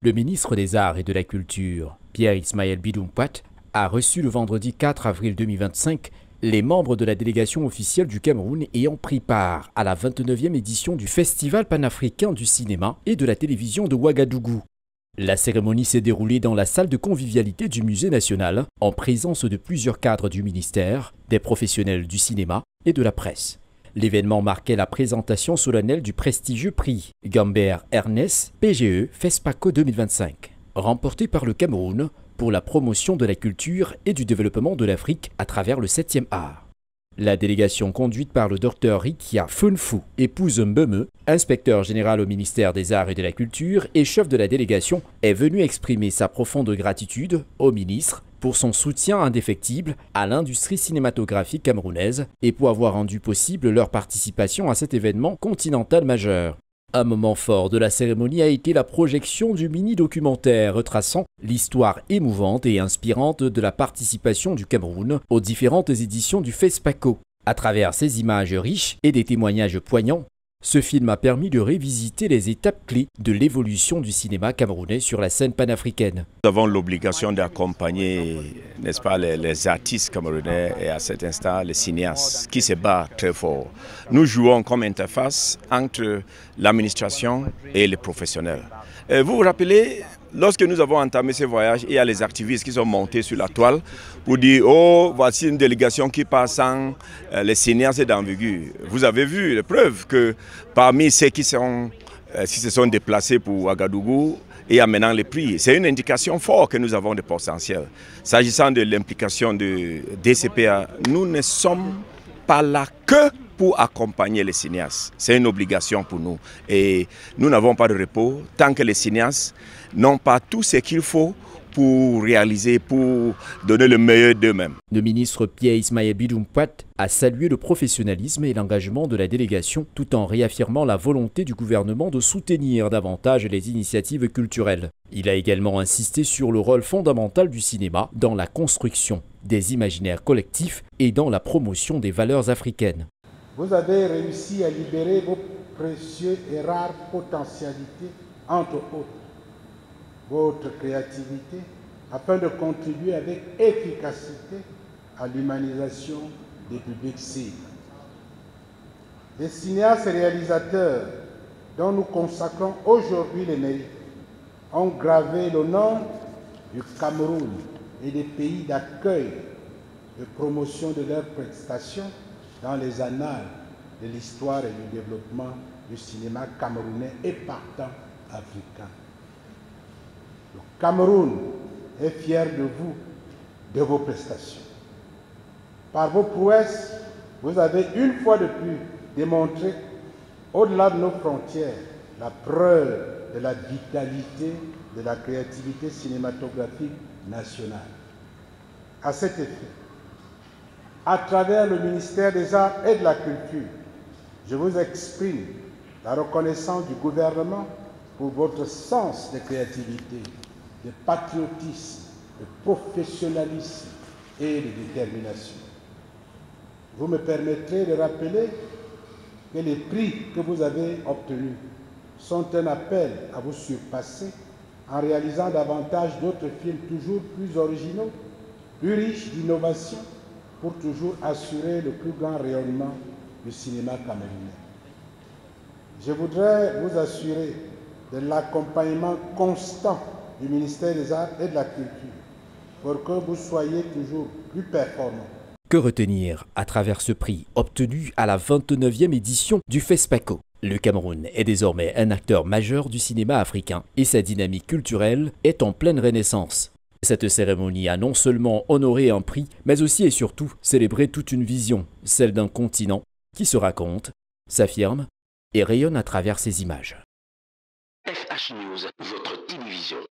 Le ministre des Arts et de la Culture, Pierre Ismaël Bidoumpouat, a reçu le vendredi 4 avril 2025 les membres de la délégation officielle du Cameroun ayant pris part à la 29e édition du Festival panafricain du cinéma et de la télévision de Ouagadougou. La cérémonie s'est déroulée dans la salle de convivialité du Musée national, en présence de plusieurs cadres du ministère, des professionnels du cinéma et de la presse. L'événement marquait la présentation solennelle du prestigieux prix Gambert Ernest PGE FESPACO 2025, remporté par le Cameroun pour la promotion de la culture et du développement de l'Afrique à travers le 7e art. La délégation conduite par le Dr Rikia Funfu, épouse Mbeme, inspecteur général au ministère des Arts et de la Culture et chef de la délégation, est venue exprimer sa profonde gratitude au ministre pour son soutien indéfectible à l'industrie cinématographique camerounaise et pour avoir rendu possible leur participation à cet événement continental majeur. Un moment fort de la cérémonie a été la projection du mini-documentaire retraçant l'histoire émouvante et inspirante de la participation du Cameroun aux différentes éditions du FESPACO. À travers ces images riches et des témoignages poignants, ce film a permis de révisiter les étapes clés de l'évolution du cinéma camerounais sur la scène panafricaine. Nous avons l'obligation d'accompagner, n'est-ce pas, les artistes camerounais et à cet instant les cinéastes qui se battent très fort. Nous jouons comme interface entre l'administration et les professionnels. Vous vous rappelez, lorsque nous avons entamé ce voyage, il y a les activistes qui sont montés sur la toile pour dire « Oh, voici une délégation qui passe sans les cinéastes d'envergure ». Vous avez vu les preuves que parmi ceux qui se sont déplacés pour Ouagadougou, il y a maintenant les prix. C'est une indication forte que nous avons de potentiel. S'agissant de l'implication de DCPA, nous ne sommes pas là que pour accompagner les cinéastes. C'est une obligation pour nous. Et nous n'avons pas de repos tant que les cinéastes n'ont pas tout ce qu'il faut pour réaliser, pour donner le meilleur d'eux-mêmes. Le ministre Pierre Ismaël Bidoumpouat a salué le professionnalisme et l'engagement de la délégation tout en réaffirmant la volonté du gouvernement de soutenir davantage les initiatives culturelles. Il a également insisté sur le rôle fondamental du cinéma dans la construction des imaginaires collectifs et dans la promotion des valeurs africaines. Vous avez réussi à libérer vos précieuses et rares potentialités, entre autres, votre créativité, afin de contribuer avec efficacité à l'humanisation des publics cibles. Les cinéastes et réalisateurs dont nous consacrons aujourd'hui les mérites ont gravé le nom du Cameroun et des pays d'accueil de promotion de leurs prestations dans les annales de l'histoire et du développement du cinéma camerounais et partant africain. Le Cameroun est fier de vous, de vos prestations. Par vos prouesses, vous avez une fois de plus démontré, au-delà de nos frontières, la preuve de la vitalité de la créativité cinématographique nationale. À cet effet, à travers le ministère des Arts et de la Culture, je vous exprime la reconnaissance du gouvernement pour votre sens de créativité, de patriotisme, de professionnalisme et de détermination. Vous me permettrez de rappeler que les prix que vous avez obtenus sont un appel à vous surpasser en réalisant davantage d'autres films toujours plus originaux, plus riches d'innovation, pour toujours assurer le plus grand rayonnement du cinéma camerounais. Je voudrais vous assurer de l'accompagnement constant du ministère des Arts et de la Culture pour que vous soyez toujours plus performants. Que retenir à travers ce prix obtenu à la 29e édition du FESPACO? Le Cameroun est désormais un acteur majeur du cinéma africain et sa dynamique culturelle est en pleine renaissance. Cette cérémonie a non seulement honoré un prix, mais aussi et surtout célébré toute une vision, celle d'un continent qui se raconte, s'affirme et rayonne à travers ses images. FH News, votre télévision.